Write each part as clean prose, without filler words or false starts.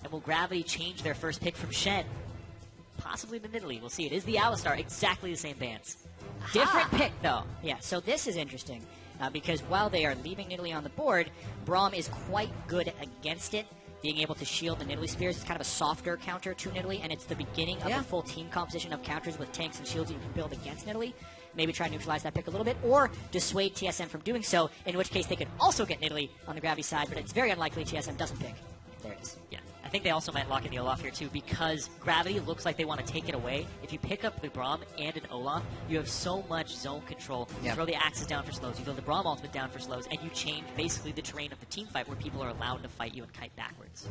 And will Gravity change their first pick from Shen? Possibly to Nidalee. We'll see. It is the Alistar, exactly the same bands. Different pick, though. Yeah, so this is interesting because while they are leaving Nidalee on the board, Braum is quite good against it. Being able to shield the Nidalee Spears is kind of a softer counter to Nidalee, and it's the beginning of a full team composition of counters with tanks and shields you can build against Nidalee. Maybe try to neutralize that pick a little bit, or dissuade TSM from doing so, in which case they could also get Nidalee on the Gravity side, but it's very unlikely TSM doesn't pick. There it is. Yeah, I think they also might lock in the Olaf here too, because Gravity looks like they want to take it away. If you pick up the Braum and an Olaf, you have so much zone control. You throw the axes down for slows, you throw the Braum ultimate down for slows, and you change basically the terrain of the team fight where people are allowed to fight you and kite backwards.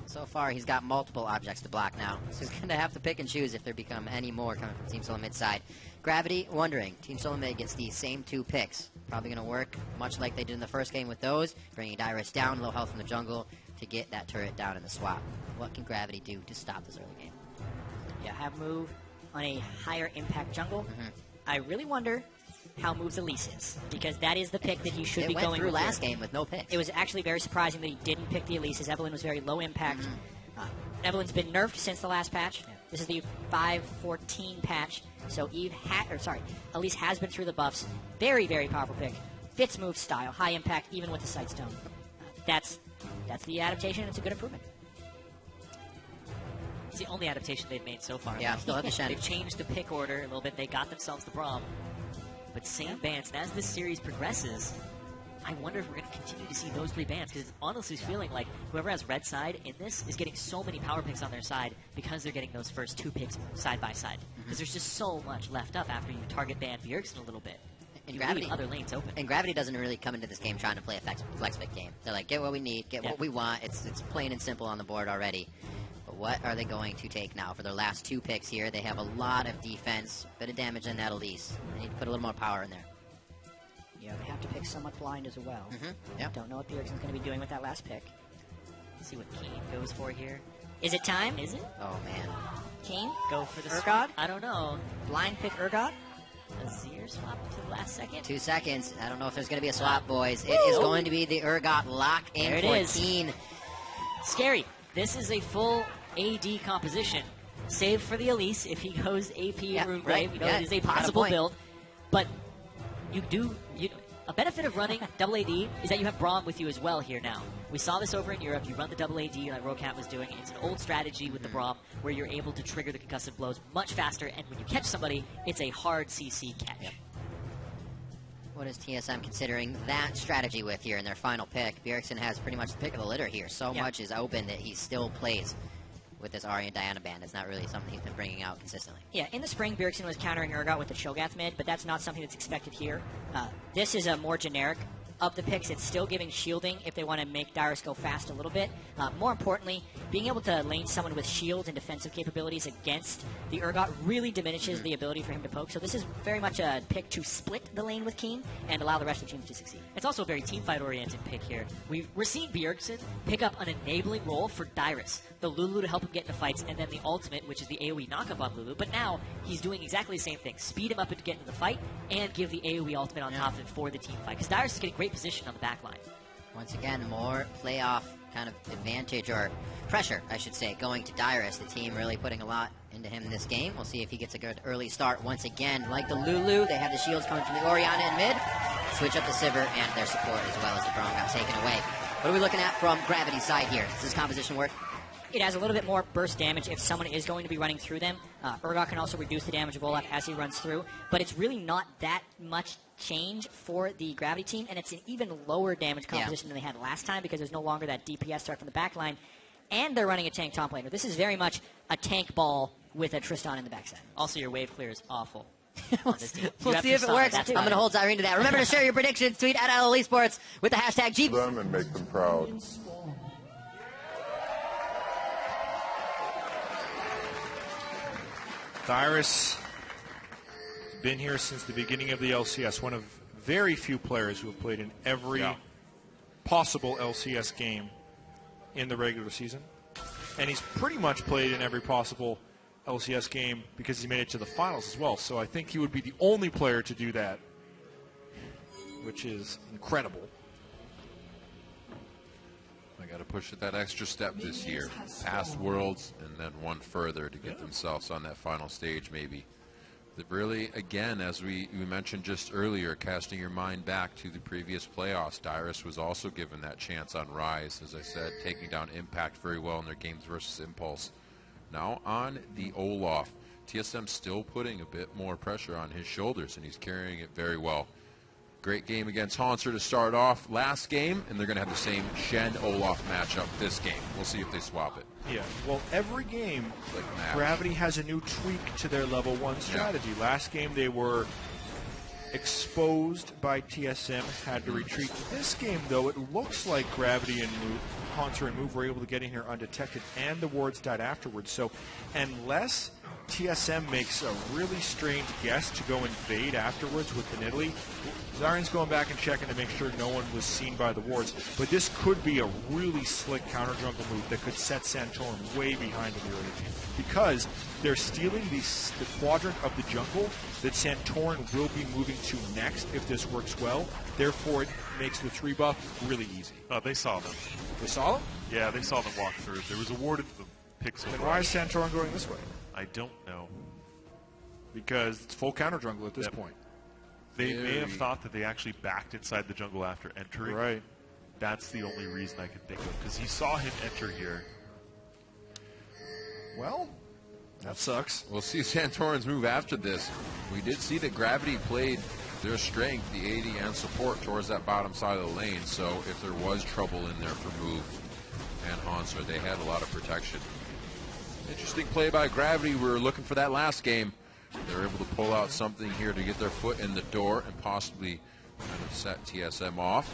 So far, he's got multiple objects to block now, so he's going to have to pick and choose if there become any more coming from Team Solo mid side. Gravity wondering, Team Solo mid gets these same 2 picks. Probably going to work much like they did in the first game with those, bringing Dyrus down, low health from the jungle, to get that turret down in the swap. What can Gravity do to stop this early game? Yeah, have move on a higher impact jungle. I really wonder how moves Elise is, because that is the pick that he should be going with. It went through last game with no picks. It was actually very surprising that he didn't pick the Elise, as Evelyn was very low impact. Evelyn's been nerfed since the last patch. This is the 5.14 patch, so Elise has been through the buffs. Very, very powerful pick. Fits move style, high impact, even with the Sightstone. That's the adaptation. It's a good improvement. It's the only adaptation they've made so far. Yeah, still have the Shen. They've changed the pick order a little bit. They got themselves the Braum. But same bans. And as this series progresses, I wonder if we're going to continue to see those 3 bans, because it's honestly feeling like whoever has red side in this is getting so many power picks on their side because they're getting those first 2 picks side by side. Because there's just so much left up after you target ban Bjergsen a little bit. And Gravity, leave other lanes open. And Gravity doesn't really come into this game trying to play a flex pick game. They're like, get what we need, get what we want. It's plain and simple on the board already. But what are they going to take now for their last 2 picks here? They have a lot of defense, bit of damage in that Elise. They need to put a little more power in there. Yeah, they have to pick somewhat blind as well. Yep. Don't know what Bjergsen's going to be doing with that last pick. Let's see what Kane goes for here. Is it time? Is it? Oh, man. Kane? Go for the Urgot? I don't know. Blind pick Urgot? Azir swap to the last second? 2 seconds. I don't know if there's going to be a swap, boys. It is going to be the Urgot lock in for Keen. Scary. This is a full AD composition, save for the Elise if he goes AP Runegrave. Right. You know, it is a possible build, but a benefit of running double AD is that you have Braum with you as well here now. We saw this over in Europe. You run the double AD like Rocat was doing. It's an old strategy with the Braum where you're able to trigger the concussive blows much faster, and when you catch somebody, it's a hard CC catch. Yep. What is TSM considering that strategy with here in their final pick? Bjergsen has pretty much the pick of the litter here. So much is open that he still plays with this Ahri and Diana band. It's not really something he's been bringing out consistently. Yeah, in the spring, Bjergsen was countering Urgot with the Cho'Gath mid, but that's not something that's expected here. This is a more generic of the picks. It's still giving shielding if they want to make Dyrus go fast a little bit. More importantly, being able to lane someone with shields and defensive capabilities against the Urgot really diminishes the ability for him to poke. So this is very much a pick to split the lane with Keen and allow the rest of the teams to succeed. It's also a very teamfight-oriented pick here. We're seeing Bjergsen pick up an enabling role for Dyrus. The Lulu to help him get into fights, and then the ultimate, which is the AoE knockup on Lulu. But now, he's doing exactly the same thing. Speed him up to get into the fight, and give the AoE ultimate on top of it for the team fight. Because Dyrus is getting great position on the back line. Once again, more playoff kind of advantage, or pressure, I should say, going to Dyrus. The team really putting a lot into him in this game. We'll see if he gets a good early start once again. Like the Lulu, they have the shields coming from the Orianna in mid. Switch up the Sivir and their support as well as the Braum got taken away. What are we looking at from Gravity's side here? Does this composition work? It has a little bit more burst damage if someone is going to be running through them. Urgot can also reduce the damage of Olaf as he runs through, but it's really not that much change for the Gravity team, and it's an even lower damage composition than they had last time because there's no longer that DPS threat from the back line, and they're running a tank top laner. This is very much a tank ball with a Tristan in the backside. Also, your wave clear is awful. We'll see if it works. I'm going to hold Zyrene to that. Remember to share your predictions. Tweet at LL Esports with the hashtag Jeep. Them and make them proud. Dyrus has been here since the beginning of the LCS. One of very few players who have played in every possible LCS game in the regular season. And he's pretty much played in every possible LCS game because he made it to the finals as well. So I think he would be the only player to do that, which is incredible. They got to push it that extra step this year. Past Worlds and then one further to get themselves on that final stage maybe. That really, again, as we mentioned just earlier, casting your mind back to the previous playoffs, Dyrus was also given that chance on Rise, as I said, taking down Impact very well in their games versus Impulse. Now on the Olaf, TSM still putting a bit more pressure on his shoulders, and he's carrying it very well. Great game against Hanser to start off last game, and they're going to have the same Shen-Olaf matchup this game. We'll see if they swap it. Yeah, well, every game, Like Gravity has a new tweak to their level 1 strategy. Last game, they were exposed by TSM, had to retreat. This game, though, it looks like Gravity and Hanser and Move were able to get in here undetected, and the wards died afterwards. So unless TSM makes a really strange guess to go invade afterwards with the Nidalee, Zarian's going back and checking to make sure no one was seen by the wards. But this could be a really slick counter jungle move that could set Santorin way behind in the early game, because they're stealing the quadrant of the jungle that Santorin will be moving to next if this works well. Therefore, it makes the 3 buff really easy. They saw them. They saw them? Yeah, they saw them walk through. There was a ward at the pixel. Then why is Santorin going this way? I don't know. Because it's full counter jungle at this point. They may have thought that they actually backed inside the jungle after entering. Right. That's the only reason I can think of, because he saw him enter here. Well, that sucks. We'll see Santorin's move after this. We did see that Gravity played their strength, the AD and support, towards that bottom side of the lane. So if there was trouble in there for Move and Hanser, they had a lot of protection. Interesting play by Gravity. We were looking for that last game. They were able to pull out something here to get their foot in the door and possibly kind of set TSM off.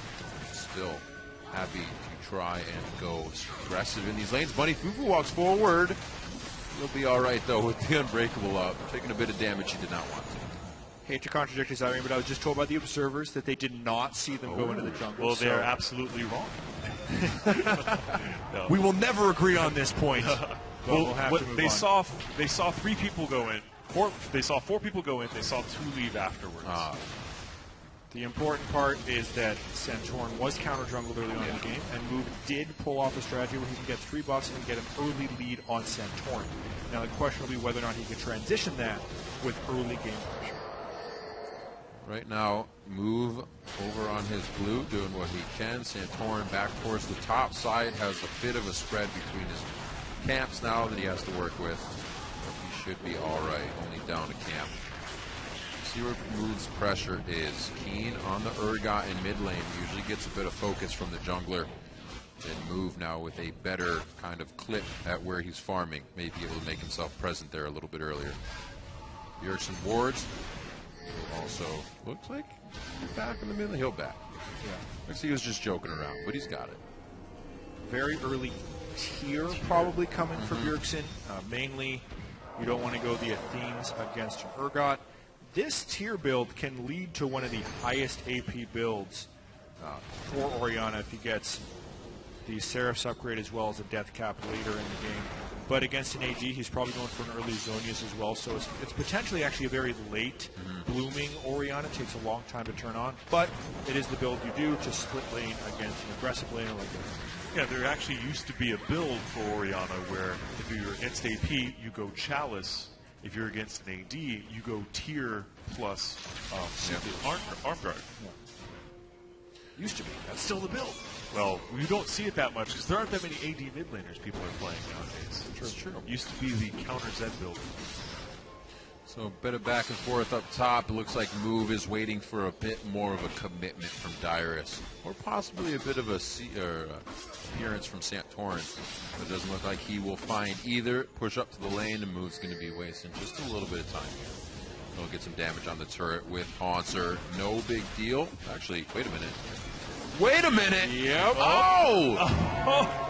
Still happy to try and go aggressive in these lanes. Bunny Fufu walks forward. He'll be all right, though, with the Unbreakable up. Taking a bit of damage he did not want to. Hate to contradict this, but I was just told by the observers that they did not see them go into the jungle. Well, they're absolutely wrong. No. We will never agree on this point. We'll have to move they on. saw 3 people go in. They saw 4 people go in. They saw 2 leave afterwards. The important part is that Santorin was counter jungled early on in the game, and Move did pull off a strategy where he can get 3 buffs and get an early lead on Santorin. Now the question will be whether or not he can transition that with early game pressure. Right now, Move over on his blue, doing what he can. Santorin back towards the top side, has a bit of a spread between his camps now that he has to work with. But he should be all right, only down a camp. See where Move's pressure is. Keen on the Urgot in mid lane, usually gets a bit of focus from the jungler. And Move now with a better kind of clip at where he's farming, may be able to make himself present there a little bit earlier. Bjergsen wards. Also looks like he's back in the middle. He'll back. Yeah. Looks like he was just joking around, but he's got it. Very early tier probably coming for Bjergsen. Mainly, you don't want to go the Athenes against an Urgot. This tier build can lead to one of the highest AP builds for Orianna if he gets the Seraph's upgrade as well as a death cap later in the game. But against an AG, he's probably going for an early Zonius as well, so it's potentially actually a very late blooming Orianna. It takes a long time to turn on, but it is the build you do to split lane against an aggressive laner like this. Yeah, there actually used to be a build for Orianna where if you're against AP, you go Chalice. If you're against an AD, you go Tier plus Arm Guard. Yeah. Used to be. That's still the build. Well, you don't see it that much because there aren't that many AD mid laners people are playing nowadays. That's true. Used to be the counter Zed build. So a bit of back and forth up top. It looks like Move is waiting for a bit more of a commitment from Dyrus, or possibly a bit of a appearance from Santorin. But it doesn't look like he will find either. Push up to the lane, and Move's going to be wasting just a little bit of time here. He'll get some damage on the turret with Hanser. No big deal. Actually, wait a minute. Wait a minute! Yep. Oh!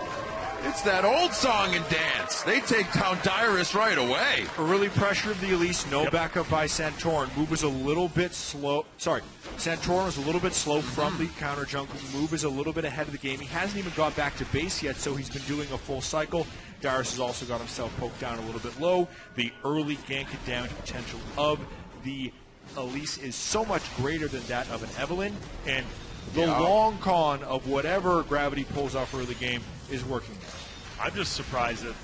It's that old song and dance. They take down Dyrus right away. Early pressure of the Elise, no backup by Santorin. Move was a little bit slow. Sorry, Santorin was a little bit slow from the counter jungle. Move is a little bit ahead of the game. He hasn't even got back to base yet, so he's been doing a full cycle. Dyrus has also got himself poked down a little bit low. The early gank and damage potential of the Elise is so much greater than that of an Evelynn, and The long con of whatever Gravity pulls off early game is working now. I'm just surprised that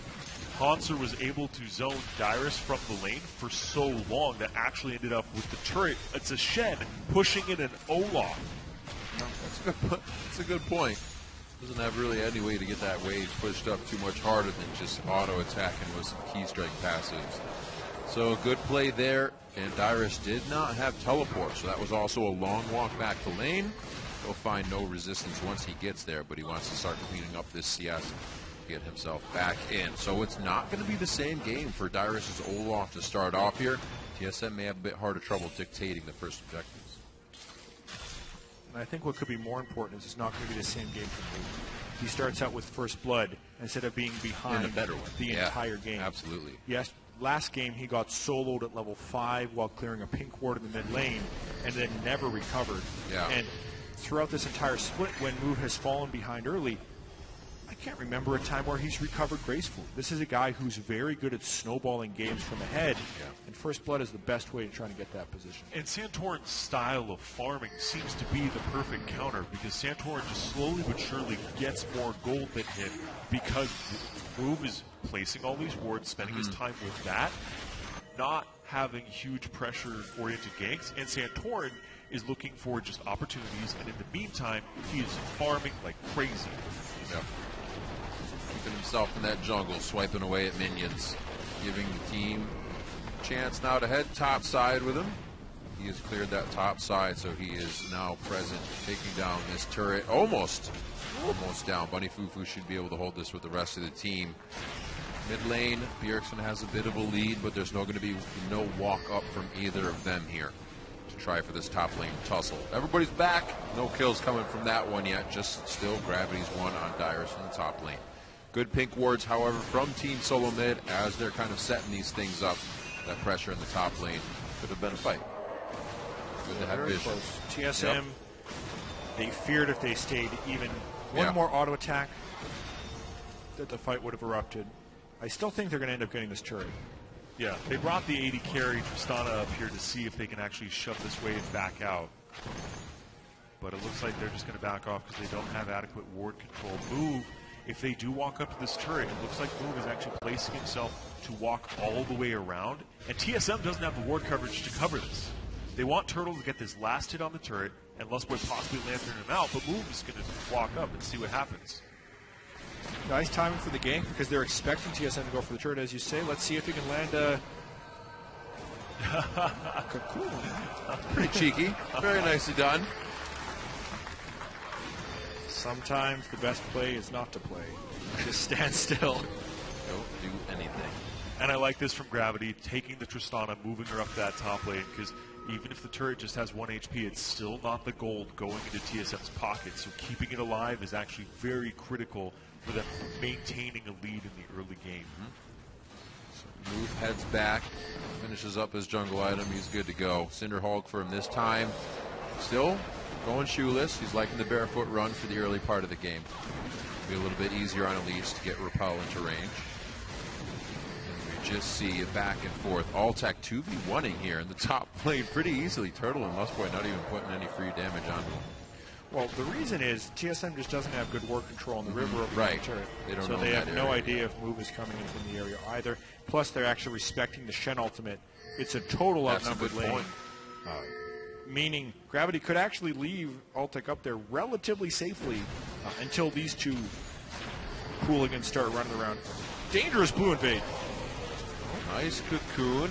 Hanser was able to zone Dyrus from the lane for so long that actually ended up with the turret. It's a Shen pushing in an Olaf. That's a good point. Doesn't have really any way to get that wave pushed up too much harder than just auto attacking with some key strike passives. So good play there, and Dyrus did not have teleport, so that was also a long walk back to lane. He'll find no resistance once he gets there, but he wants to start cleaning up this CS, get himself back in. So it's not going to be the same game for Dyrus' Olaf to start off here. TSM may have a bit harder trouble dictating the first objectives. And I think what could be more important is it's not going to be the same game for him. He starts out with first blood instead of being behind In a better way. the entire game. Absolutely. Yes, last game he got soloed at level 5 while clearing a pink ward in the mid lane and then never recovered. Yeah. And throughout this entire split, when Move has fallen behind early, I can't remember a time where he's recovered gracefully. This is a guy who's very good at snowballing games from ahead, and First Blood is the best way to try to get that position. And Santorin's style of farming seems to be the perfect counter because Santorin just slowly but surely gets more gold than him because Move is placing all these wards, spending his time with that, not having huge pressure-oriented ganks, and Santorin is looking for just opportunities, and in the meantime, he is farming like crazy. Yep. Keeping himself in that jungle, swiping away at minions, giving the team a chance now to head top side with him. He has cleared that top side, so he is now present, taking down this turret. Almost down. Bunny Fufu should be able to hold this with the rest of the team. Mid lane, Bjergsen has a bit of a lead, but there's going to be no walk up from either of them here to try for this top lane tussle. Everybody's back. No kills coming from that one yet. Just still Gravity's one on Dyrus in the top lane. Good pink wards, however, from Team Solo Mid as they're kind of setting these things up. That pressure in the top lane could have been a fight. Good to have Very vision. close. TSM, they feared if they stayed even one more auto attack that the fight would have erupted. I still think they're going to end up getting this turret. Yeah, they brought the 80 carry Tristana up here to see if they can actually shove this wave back out. But it looks like they're just going to back off because they don't have adequate ward control. Move, if they do walk up to this turret, it looks like Move is actually placing himself to walk all the way around. And TSM doesn't have the ward coverage to cover this. They want Turtle to get this last hit on the turret and Lustboy possibly lantern him out, but Move is going to walk up and see what happens. Nice timing for the gank because they're expecting TSM to go for the turret, as you say. Let's see if he can land a cocoon. Pretty cheeky. Very nicely done. Sometimes the best play is not to play. Just stand still. Don't do anything. And I like this from Gravity, taking the Tristana, moving her up that top lane, because even if the turret just has 1 HP, it's still not the gold going into TSM's pocket. So keeping it alive is actually very critical for them maintaining a lead in the early game. So Move heads back, finishes up his jungle item. He's good to go. Cinderhulk for him this time. Still going shoeless. He's liking the barefoot run for the early part of the game. Be a little bit easier on Elise to get Repel into range. And we just see it back and forth. Altec 2v1ing here in the top lane pretty easily. Turtle and Lustboy not even putting any free damage onto him. Well, the reason is TSM just doesn't have good ward control on the river over Right. the turret. They don't so know they that have no area. idea if Move is coming in from the area either. Plus, they're actually respecting the Shen ultimate. It's a total That's a outnumbered good lane. point. Meaning Gravity could actually leave Altec up there relatively safely until these two hooligans start running around. Dangerous blue invade. Nice cocoon.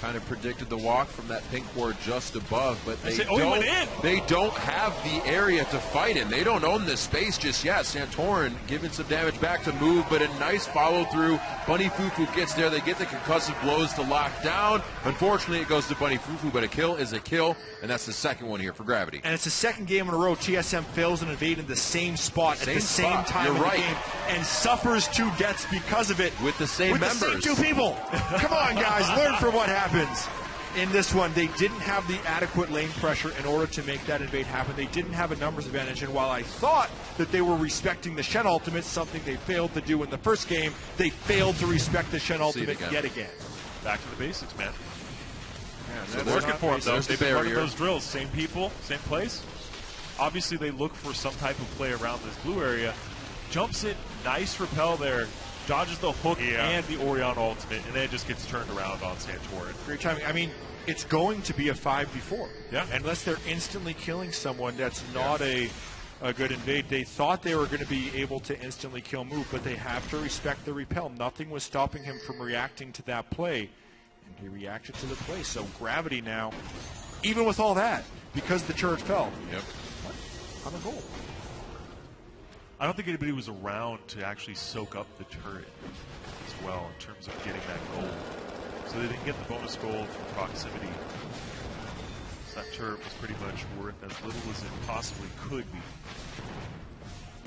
Kind of predicted the walk from that pink ward just above, but they he went in. They don't have the area to fight in. They don't own this space just yet. Santorin giving some damage back to Move, but a nice follow through. Bunny Fufu gets there. They get the concussive blows to lock down. Unfortunately, it goes to Bunny Fufu, but a kill is a kill, and that's the second one here for Gravity. And it's the second game in a row TSM fails an invade in the same spot at the same spot. time You're in right. the game and suffers 2 deaths because of it. With the same members. The same 2 people. Come on, guys, learn from what happens. In this one, they didn't have the adequate lane pressure in order to make that invade happen. They didn't have a numbers advantage, and while I thought that they were respecting the Shen ultimate, something they failed to do in the first game, they failed to respect the Shen ultimate yet again. Back to the basics, man. Yeah, So that's working not for them, basic. though. There's the They've been running barrier. those drills. Same people, same place. obviously they look for some type of play around this blue area. Jumps in, nice repel there, dodges the hook and the Orion ultimate, and then it just gets turned around on Santorin. Great timing. I mean, it's going to be a 5v4. Yeah. Unless they're instantly killing someone, that's not a good invade. They thought they were going to be able to instantly kill Move, but they have to respect the repel. Nothing was stopping him from reacting to that play, and he reacted to the play. So Gravity now, even with all that, because the turret fell, on the goal. I don't think anybody was around to actually soak up the turret as well in terms of getting that goal. So they didn't get the bonus goal from proximity. So that turret was pretty much worth as little as it possibly could be.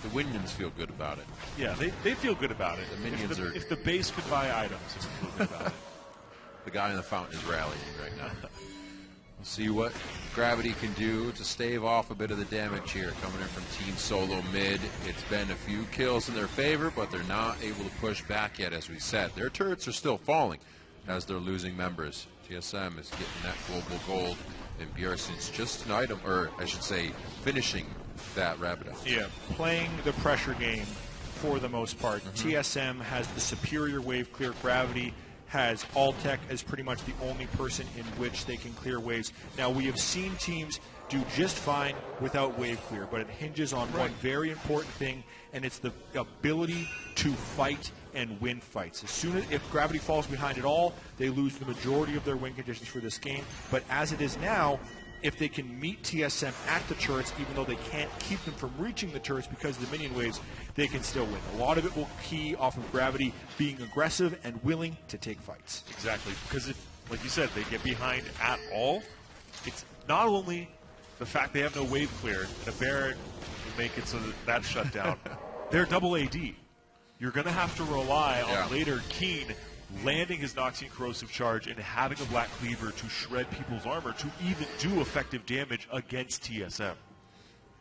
The Winions feel good about it. Yeah, they feel good about it. The minions if the base could buy items, they feel good about it. The guy in the fountain is rallying right now. We'll see what Gravity can do to stave off a bit of the damage here. Coming in from Team Solo mid. It's been a few kills in their favor, but they're not able to push back yet, as we said. Their turrets are still falling as they're losing members. TSM is getting that global gold, and Bjergsen's just an item, or I should say, finishing that Rabida. Yeah, playing the pressure game for the most part. TSM has the superior wave clear. Gravity has Altec as pretty much the only person in which they can clear waves. Now, we have seen teams do just fine without wave clear, but it hinges on one very important thing, and it's the ability to fight and win fights. As soon as, if Gravity falls behind at all, they lose the majority of their win conditions for this game. But as it is now, if they can meet TSM at the turrets, even though they can't keep them from reaching the turrets because of the minion waves, they can still win. A lot of it will key off of Gravity being aggressive and willing to take fights. Exactly, because if, like you said, they get behind at all, it's not only the fact they have no wave clear, and a Baron will make it so that that's shut down. They're double AD. You're going to have to rely on later Keen landing his Noxian Corrosive Charge and having a Black Cleaver to shred people's armor to even do effective damage against TSM.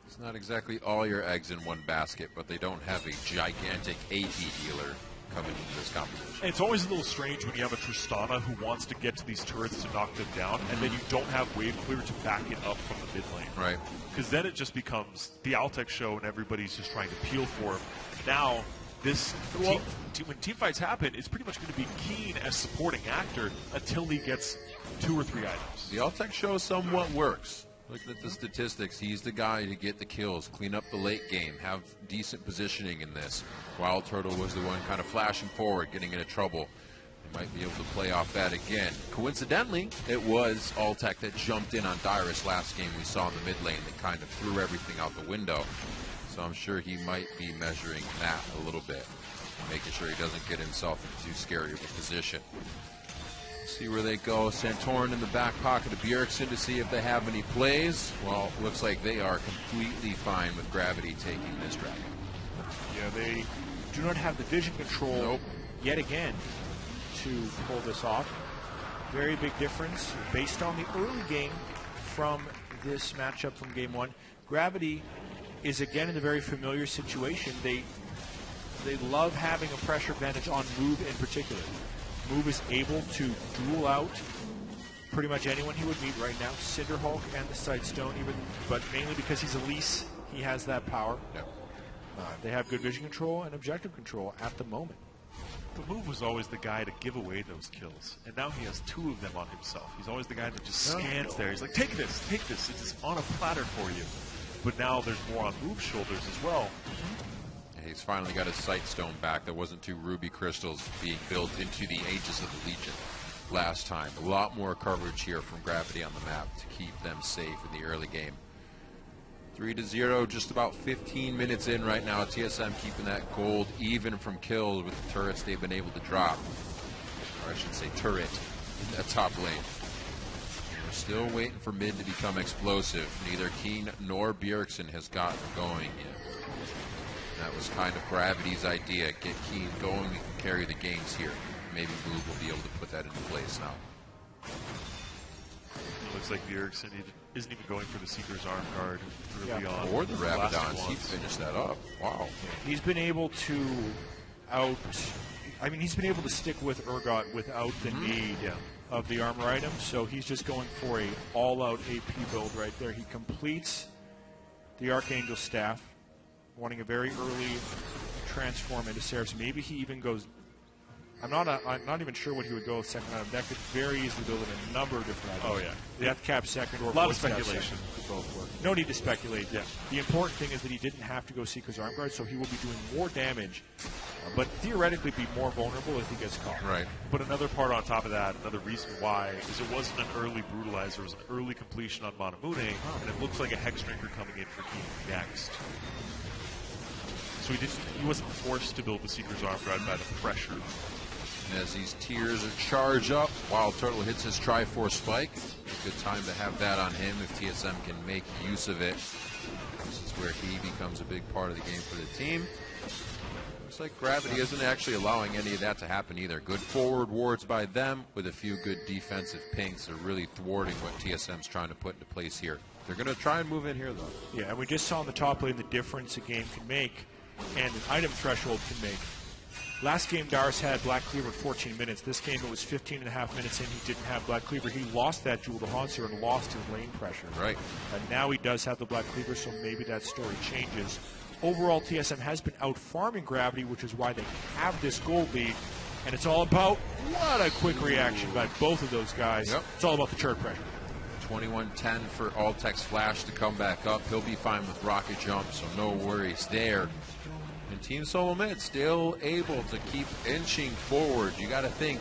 It's not exactly all your eggs in one basket, but they don't have a gigantic AP dealer coming into this competition. And it's always a little strange when you have a Tristana who wants to get to these turrets to knock them down, and then you don't have wave clear to back it up from the mid lane. Right. Because then it just becomes the Altec show and everybody's just trying to peel for him. Now, this when team fights happen, it's pretty much going to be Keen as supporting actor until he gets 2 or 3 items. The Altec show somewhat works. Look at the statistics. He's the guy to get the kills, clean up the late game, have decent positioning in this. Wild Turtle was the one kind of flashing forward, getting into trouble. He might be able to play off that again. Coincidentally, it was Altec that jumped in on Dyrus last game we saw in the mid lane that kind of threw everything out the window. So I'm sure he might be measuring that a little bit, making sure he doesn't get himself into too scary of a position. See where they go. Santorin in the back pocket of Bjergsen to see if they have any plays. Well, looks like they are completely fine with Gravity taking this dragon. Yeah, they do not have the vision control yet again to pull this off. Very big difference based on the early game from this matchup from game 1. Gravity is again in a very familiar situation. They love having a pressure advantage on Move in particular. Move is able to duel out pretty much anyone he would meet right now. Cinderhulk and the Sightstone, but mainly because he's Elise, he has that power. Yep. They have good vision control and objective control at the moment. The Move was always the guy to give away those kills, and now he has 2 of them on himself. He's always the guy that just stands there. He's like, take this, it's on a platter for you. But now there's more on Move's shoulders as well. Yeah, he's finally got his Sightstone back. There wasn't 2 ruby crystals being built into the Aegis of the Legion last time. A lot more coverage here from Gravity on the map to keep them safe in the early game. 3-0, just about 15 minutes in right now. TSM keeping that gold even from kills with the turrets they've been able to drop. Or I should say turret in that top lane. We're still waiting for mid to become explosive. Neither Keen nor Bjergsen has gotten going yet. That was kind of Gravity's idea. Get Keen going, we can carry the games here. Maybe Move will be able to put that into place now. It looks like Bjergsen isn't even going for the Seeker's Arm Guard early on. Or the Rabadons. He finished that up. Wow. He's been able to he's been able to stick with Urgot without the need of the armor item, so he's just going for a all-out AP build right there. He completes the Archangel staff, wanting a very early transform into Seraphs. Maybe he even goes. I'm not even sure what he would go with second item. That could very easily build in a number of different items. Oh, yeah. Death cap second or A lot of voice cap speculation second. could both work. No need to speculate. Yeah. The important thing is that he didn't have to go Seeker's Arm Guard, so he will be doing more damage, but theoretically be more vulnerable if he gets caught. Right. But another part on top of that, another reason why, is it wasn't an early Brutalizer. It was an early completion on Monamune, and it looks like a Hex Drinker coming in for King next. So he wasn't forced to build the Seeker's Arm Guard by the pressure. And as these tiers are charged up, Wild Turtle hits his Triforce Spike. Good time to have that on him if TSM can make use of it. This is where he becomes a big part of the game for the team. Looks like Gravity isn't actually allowing any of that to happen either. Good forward wards by them with a few good defensive pinks are really thwarting what TSM's trying to put into place here. They're going to try and move in here, though. Yeah, and we just saw in the top lane the difference a game can make and an item threshold can make. Last game, Darius had Black Cleaver at 14 minutes. This game, it was 15 and a half minutes in. He didn't have Black Cleaver. He lost that Jewel to Haunter and lost his lane pressure. Right. And now he does have the Black Cleaver, so maybe that story changes. Overall, TSM has been out-farming Gravity, which is why they have this gold lead. And it's all about, what a quick reaction by both of those guys. Yep. It's all about the church pressure. 21-10 for Altex Flash to come back up. He'll be fine with Rocket Jump, so no worries there. And Team Solo Mid still able to keep inching forward. You got to think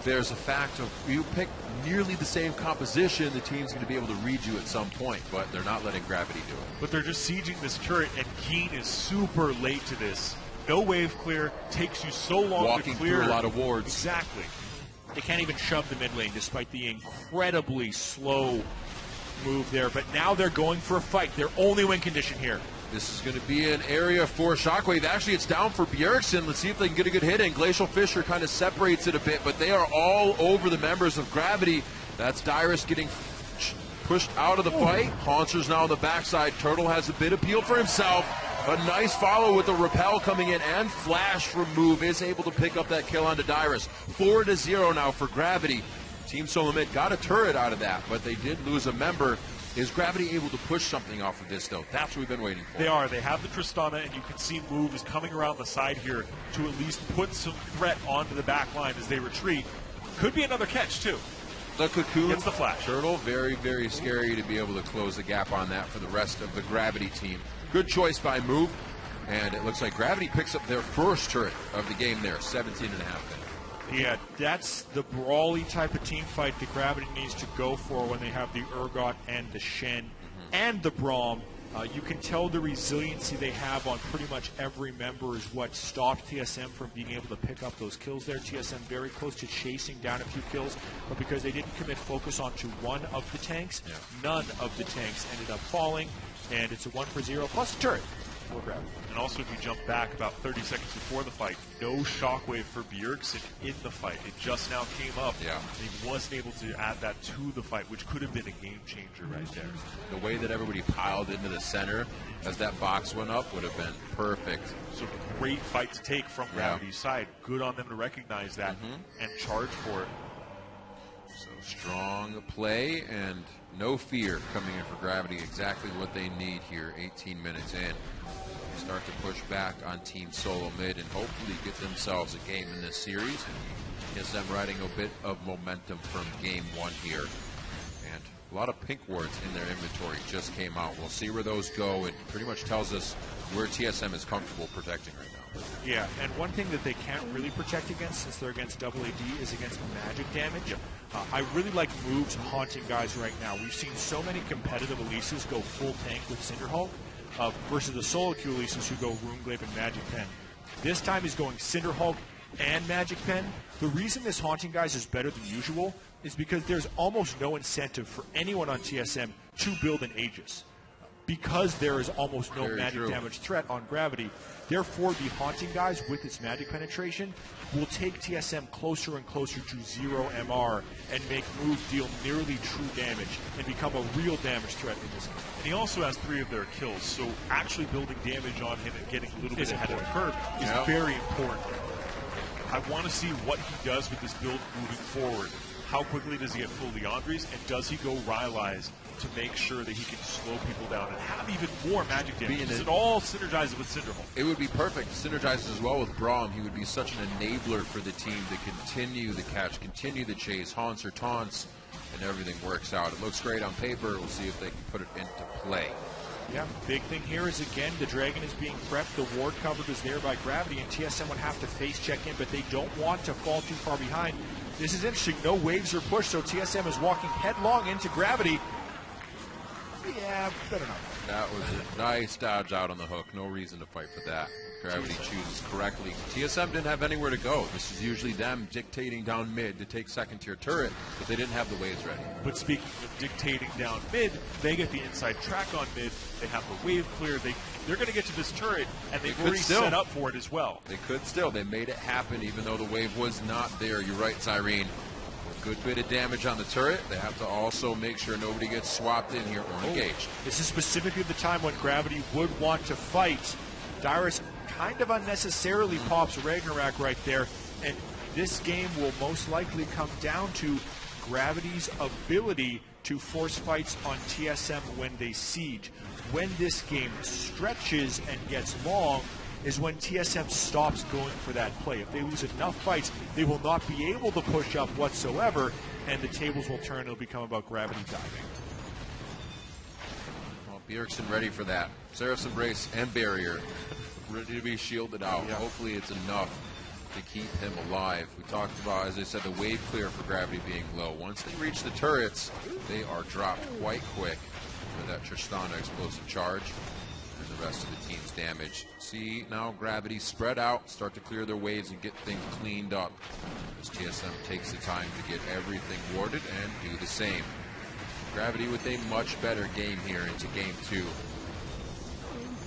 there's a fact of you pick nearly the same composition, the team's going to be able to read you at some point, but they're not letting Gravity do it. But they're just sieging this turret, and Keen is super late to this. No wave clear, takes you so long Walking to clear. through a lot of wards. Exactly. They can't even shove the mid lane despite the incredibly slow move there. But now they're going for a fight. Their only win condition here. This is going to be an area for Shockwave. Actually, it's down for Bjergsen. Let's see if they can get a good hit in. Glacial Fissure kind of separates it a bit, but they are all over the members of Gravity. That's Dyrus getting pushed out of the fight. Haunter's now on the backside. Turtle has a bit of appeal for himself. A nice follow with the repel coming in, and Flash remove is able to pick up that kill onto Dyrus. 4-0 now for Gravity. Team Solo Mid got a turret out of that, but they did lose a member. Is Gravity able to push something off of this, though? That's what we've been waiting for. They are. They have the Tristana, and you can see Move is coming around the side here to at least put some threat onto the back line as they retreat. Could be another catch, too. The Cocoon Gets the flash. Turtle, very, very scary to be able to close the gap on that for the rest of the Gravity team. Good choice by Move, and it looks like Gravity picks up their first turret of the game there, 17.5 minutes. Yeah, that's the brawly type of team fight that Gravity needs to go for when they have the Urgot and the Shen and the Braum. You can tell the resiliency they have on pretty much every member is what stopped TSM from being able to pick up those kills there. TSM very close to chasing down a few kills, but because they didn't commit focus onto one of the tanks, none of the tanks ended up falling, and it's a 1-for-0 plus a turret for Gravity. And also, if you jump back about 30 seconds before the fight, no Shockwave for Bjergsen in the fight. It just now came up. Yeah. And he wasn't able to add that to the fight, which could have been a game changer right there. The way that everybody piled into the center as that box went up would have been perfect. So great fight to take from Gravity's side. Good on them to recognize that and charge for it. So strong play and no fear coming in for Gravity. Exactly what they need here, 18 minutes in. They start to push back on Team Solo Mid and hopefully get themselves a game in this series. TSM riding a bit of momentum from game one here. And a lot of pink wards in their inventory just came out. We'll see where those go. It pretty much tells us where TSM is comfortable protecting right now. Yeah, and one thing that they can't really protect against, since they're against double AD, is against magic damage. I really like Moves haunting guys right now. We've seen so many competitive Elises go full tank with Cinderhulk versus the solo queue Elises who go Runeglaive and Magic Pen. This time he's going Cinderhulk and Magic Pen. The reason this haunting guys is better than usual is because there's almost no incentive for anyone on TSM to build an Aegis, because there is almost no Very magic true. damage threat on Gravity. Therefore, the haunting guys with its magic penetration will take TSM closer and closer to 0 MR and make Move deal nearly true damage and become a real damage threat in this game. And he also has 3 of their kills, so actually building damage on him and getting a little bit ahead of the curve is very important. I want to see what he does with this build moving forward. How quickly does he get full Leandres, and does he go Rylai's to make sure that he can slow people down and have even more magic damage? Does it all synergize with Cinderhulk? It would be perfect. Synergizes as well with Braum. He would be such an enabler for the team to continue the catch, continue the chase, haunts or taunts, and everything works out. It looks great on paper. We'll see if they can put it into play. Yeah, big thing here is, again, the Dragon is being prepped. The ward covered is there by Gravity, and TSM would have to face check in, but they don't want to fall too far behind. This is interesting. No waves are pushed, so TSM is walking headlong into Gravity. Yeah, better not. That was a nice dodge out on the hook. No reason to fight for that. Gravity chooses correctly. TSM didn't have anywhere to go. This is usually them dictating down mid to take second-tier turret, but they didn't have the waves ready. But speaking of dictating down mid, they get the inside track on mid. They have the wave clear. They're going to get to this turret, and they've already set up for it as well. They could still. They made it happen, even though the wave was not there. You're right, Cyrene. A good bit of damage on the turret. They have to also make sure nobody gets swapped in here or engaged. This is specifically the time when Gravity would want to fight. Dyrus kind of unnecessarily pops Ragnarok right there, and this game will most likely come down to Gravity's ability to force fights on TSM when they siege. When this game stretches and gets long is when TSM stops going for that play. If they lose enough fights, they will not be able to push up whatsoever, and the tables will turn. It'll become about Gravity diving. Well, Bjergsen ready for that. Seraph's Embrace and Barrier ready to be shielded out. Yeah. Hopefully it's enough to keep him alive. We talked about, as I said, the wave clear for Gravity being low. Once they reach the turrets, they are dropped quite quick with that Tristana explosive charge and the rest of the team's damage. See, now Gravity spread out, start to clear their waves and get things cleaned up as TSM takes the time to get everything warded and do the same. Gravity with a much better game here into game 2.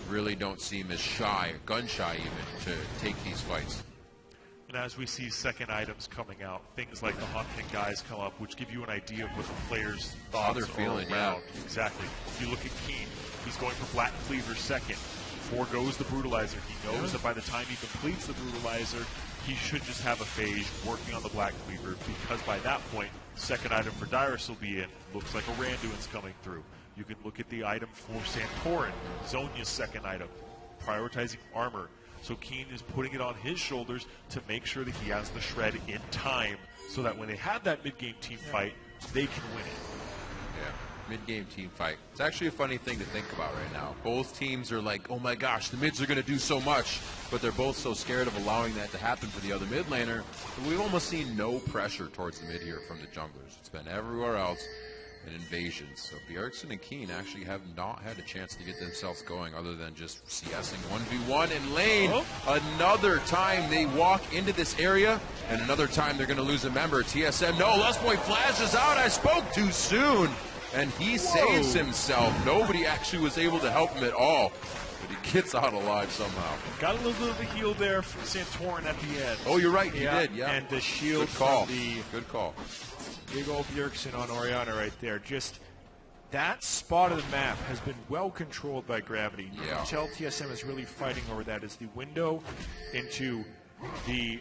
Really don't seem as shy, gun shy even, to take these fights. And as we see second items coming out, things like the Hunting Guys come up, which give you an idea of what the players' thoughts they're feeling, around. Yeah. Exactly. If you look at Keen, he's going for Black Cleaver second. Forgoes the Brutalizer. He knows that by the time he completes the Brutalizer, he should just have a phase working on the Black Cleaver, because by that point, second item for Dyrus will be in. Looks like a Randuin's coming through. You can look at the item for Santorin, Zhonya's second item, prioritizing armor. So Keen is putting it on his shoulders to make sure that he has the shred in time, so that when they have that mid-game team fight, they can win it. Yeah, mid-game team fight. It's actually a funny thing to think about right now. Both teams are like, oh my gosh, the mids are going to do so much, but they're both so scared of allowing that to happen for the other mid laner. But we've almost seen no pressure towards the mid here from the junglers. It's been everywhere else. Invasions. So Bjergsen and Keen actually have not had a chance to get themselves going other than just CSing 1v1 in lane. Another time they walk into this area, and another time they're going to lose a member. TSM, no, Lustboy flashes out. I spoke too soon. And he saves himself. Nobody actually was able to help him at all. But he gets out alive somehow. Got a little bit of a heal there from Santorin at the end. Oh, you're right. He did, yeah. And the shield Good call. from the Good call. big old Bjergsen on Orianna right there. Just that spot of the map has been well controlled by Gravity. You can tell TSM is really fighting over that. As the window into the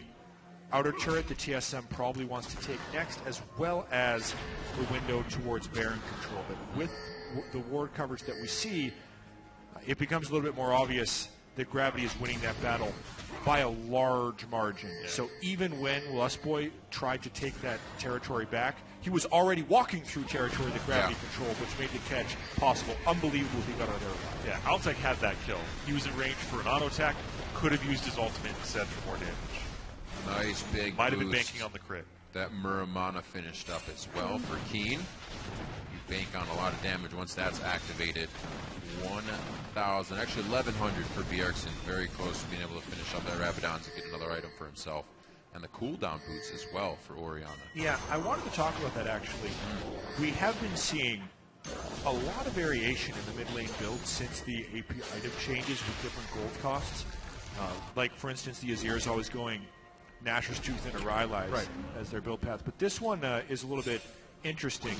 outer turret that TSM probably wants to take next, as well as the window towards Baron control. But with the ward coverage that we see, it becomes a little bit more obvious that Gravity is winning that battle by a large margin. Yeah. So even when Lustboy tried to take that territory back, he was already walking through territory that Gravity controlled, which made the catch possible. Unbelievable he got out of there. Yeah, Altec had that kill. He was in range for an auto attack, could have used his ultimate instead for more damage. Nice big Might have been boost. banking on the crit. That Muramana finished up as well for Keen. You bank on a lot of damage once that's activated. 1,000, actually 1,100 for Bjergsen. Very close to being able to finish up that Rabadons and get another item for himself. And the cooldown boots as well for Orianna. Yeah, I wanted to talk about that actually. We have been seeing a lot of variation in the mid lane build since the AP item changes with different gold costs. Like, for instance, the Azir is always going Nashor's Tooth and a Rylai's as their build path. But this one is a little bit interesting.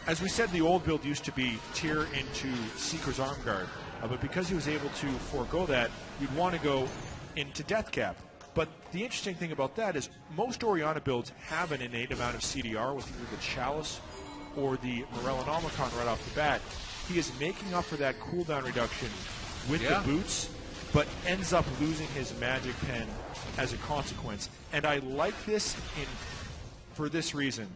As we said, the old build used to be tier into Seeker's Armguard. But because he was able to forego that, you'd want to go into Death Cap. But the interesting thing about that is most Orianna builds have an innate amount of CDR with either the Chalice or the Morellonomicon right off the bat. He is making up for that cooldown reduction with the boots, but ends up losing his magic pen as a consequence. And I like this for this reason.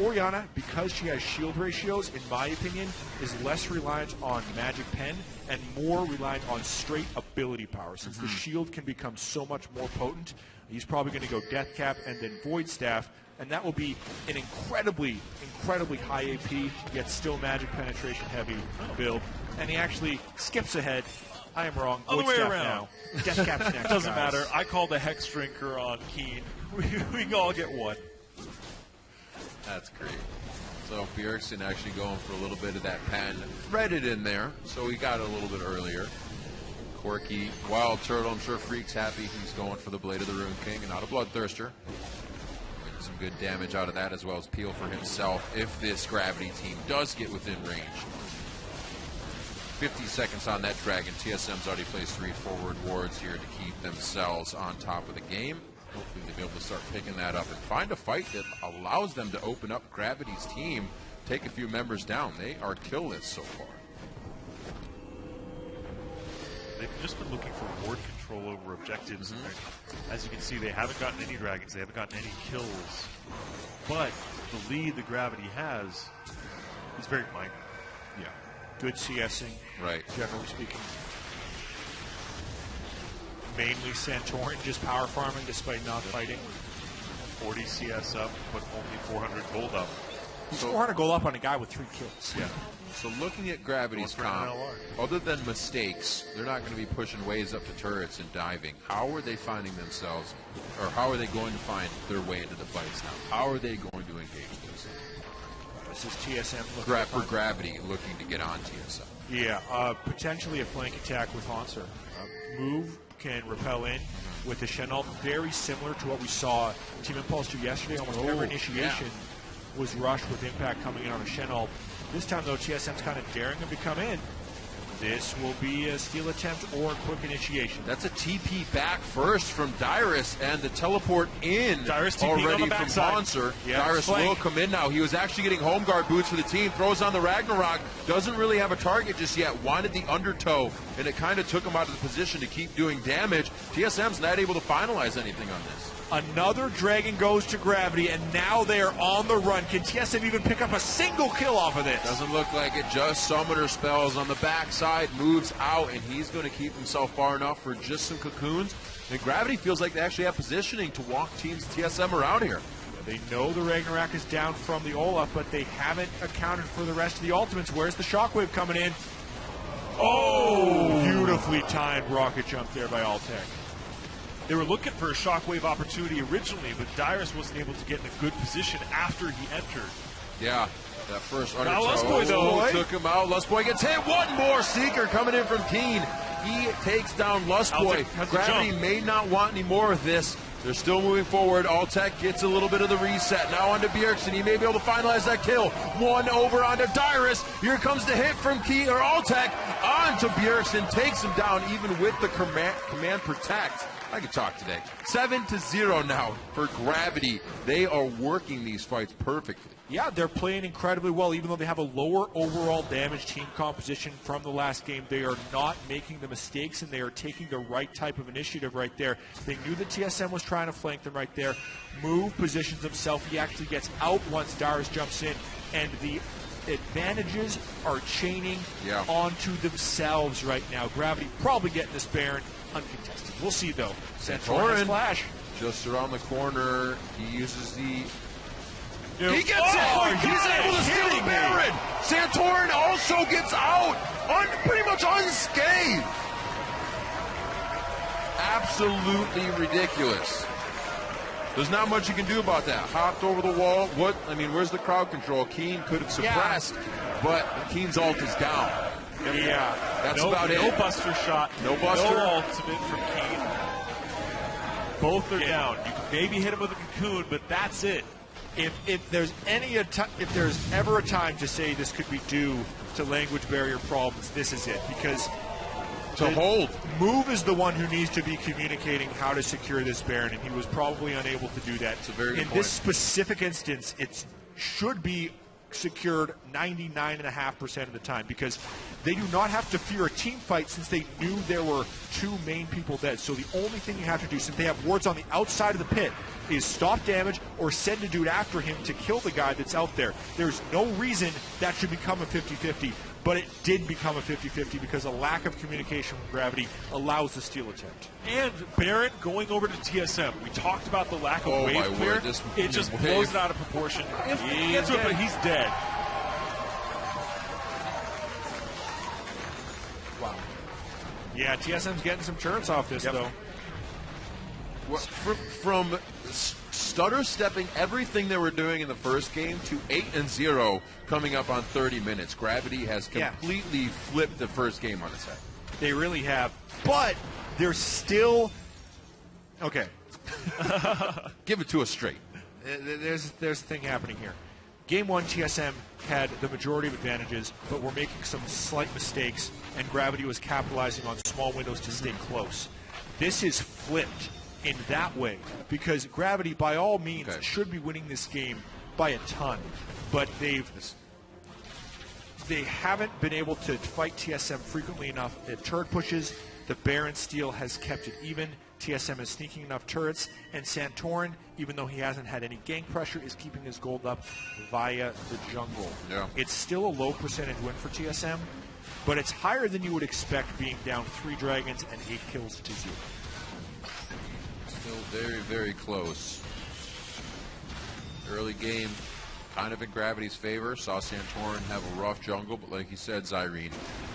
Orianna, because she has shield ratios, in my opinion, is less reliant on magic pen and more reliant on straight ability power. Since the shield can become so much more potent, he's probably going to go Death Cap and then Void Staff, and that will be an incredibly high AP, yet still magic penetration heavy build. And he actually skips ahead. I am wrong. Other Void way Staff around. now. Death Cap's next. Doesn't guys. matter. I called the Hex Drinker on Keen. We can all get one. That's great. So Bjergsen actually going for a little bit of that pen threaded in there, so he got it a little bit earlier. Quirky, Wild Turtle, I'm sure Freak's happy he's going for the Blade of the Rune King and not a Bloodthirster. Getting some good damage out of that, as well as Peel for himself if this Gravity team does get within range. 50 seconds on that Dragon. TSM's already placed 3 forward wards here to keep themselves on top of the game. Hopefully they'll be able to start picking that up and find a fight that allows them to open up Gravity's team, take a few members down. They are killless so far. They've just been looking for ward control over objectives. And as you can see, they haven't gotten any dragons. They haven't gotten any kills. But the lead the Gravity has is very minor. Yeah. Good CSing, Right. generally speaking. Mainly Santorin just power farming despite not fighting. 40 CS up, but only 400 gold up. He's 400 gold up on a guy with 3 kills. Yeah. So looking at Gravity's Going for an comp, LR. other than mistakes, they're not going to be pushing waves up to turrets and diving. How are they finding themselves, or how are they going to find their way into the fights now? How are they going to engage this? This is TSM looking For Gravity looking to get on TSM. Yeah, potentially a flank attack with Hanser. Move can repel in with the Chenault, very similar to what we saw Team Impulse do yesterday. Almost every initiation was rushed with Impact coming in on a Chenault. This time, though, TSM's kind of daring him to come in. This will be a steal attempt or a quick initiation. That's a TP back first from Dyrus, and the teleport in Dyrus TP on already the from backside. Hanser. Yeah, Dyrus flank. will come in now. He was actually getting home guard boots for the team. Throws on the Ragnarok. Doesn't really have a target just yet. Wanted the undertow, and it kind of took him out of the position to keep doing damage. TSM's not able to finalize anything on this. Another Dragon goes to Gravity, and now they are on the run. Can TSM even pick up a single kill off of this? Doesn't look like it. Just Summoner spells on the backside, moves out, and he's going to keep himself far enough for just some cocoons. And Gravity feels like they actually have positioning to walk teams TSM around here. They know the Ragnarok is down from the Olaf, but they haven't accounted for the rest of the ultimates. Where's the Shockwave coming in? Oh! Beautifully timed rocket jump there by Altec. They were looking for a shockwave opportunity originally, but Dyrus wasn't able to get in a good position after he entered. Yeah, that first Now undertow Lustboy, though. took him out. Lustboy gets hit. One more Seeker coming in from Keen. He takes down Lustboy. How's the Gravity jump? may not want any more of this. They're still moving forward. Altec gets a little bit of the reset. Now onto Bjergsen. He may be able to finalize that kill. One over onto Dyrus. Here comes the hit from Keen or Altec onto Bjergsen. Takes him down even with the command protect. I can talk today. 7-0 now for Gravity. They are working these fights perfectly. Yeah, they're playing incredibly well, even though they have a lower overall damage team composition from the last game. They are not making the mistakes, and they are taking the right type of initiative right there. They knew that TSM was trying to flank them right there. Move positions himself. He actually gets out once Dyrus jumps in, and the advantages are chaining onto themselves right now. Gravity probably getting this Baron uncontested. We'll see, though. Santorin flash. Just around the corner. He uses the... He gets it! He's able to steal the Baron! Santorin also gets out! Pretty much unscathed! Absolutely ridiculous. There's not much you can do about that. Hopped over the wall. Where's the crowd control? Keen could have suppressed, but Keen's ult is down. Yeah. That's about it. No buster shot. No buster. No ultimate from Keen. Both are down. You can maybe hit him with a cocoon, but that's it. If there's ever a time to say this could be due to language barrier problems, this is it, because to hold. Move is the one who needs to be communicating how to secure this Baron, and he was probably unable to do that. It's a very good In point. this specific instance, it should be secured 99.5% of the time, because they do not have to fear a team fight since they knew there were 2 main people dead. So the only thing you have to do, since they have wards on the outside of the pit, is stop damage or send a dude after him to kill the guy that's out there. There's no reason that should become a 50-50, but it did become a 50-50 because a lack of communication from Gravity allows the steal attempt. And Baron going over to TSM. We talked about the lack of Oh, wave my clear. word, this It just wave. blows it out of proportion. If he gets to it, but he's dead. Wow. Yeah, TSM's getting some turrets off this, though. Well, from stutter stepping everything they were doing in the first game to 8-0 coming up on 30 minutes. Gravity has completely flipped the first game on its head. They really have. But they're still... Okay. Give it to us straight. There's a thing happening here. Game 1, TSM had the majority of advantages, but were making some slight mistakes, and Gravity was capitalizing on small windows to stay close. This is flipped in that way, because Gravity, by all means, should be winning this game by a ton, but they haven't been able to fight TSM frequently enough. The turret pushes, the Baron steal has kept it even. TSM is sneaking enough turrets, and Santorin, even though he hasn't had any gank pressure, is keeping his gold up via the jungle. Yeah. It's still a low percentage win for TSM, but it's higher than you would expect being down 3 dragons and 8 kills to 0. Still very, very close. Early game, kind of in Gravity's favor. Saw Santorin have a rough jungle, but like you said, Zyrene,